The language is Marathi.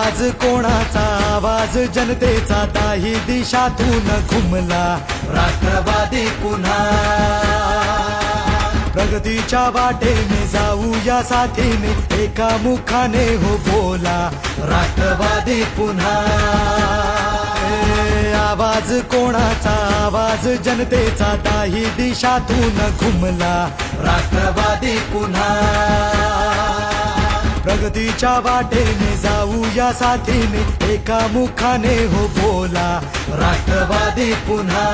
आवाज कोणाचा आवाज जनतेचा दाही दिशातून घुमला राष्ट्रवादी पुन्हा प्रगतीच्या वाटेने जाऊया साथीने एका मुखाने हो बोला राष्ट्रवादी पुन्हा आवाज कोणाचा आवाज जनतेचा दाही दिशातून घुमला राष्ट्रवादी पुन्हा प्रगतीच्या वाटेने जाऊया साथीने एका मुखाने हो बोला राष्ट्रवादी पुन्हा।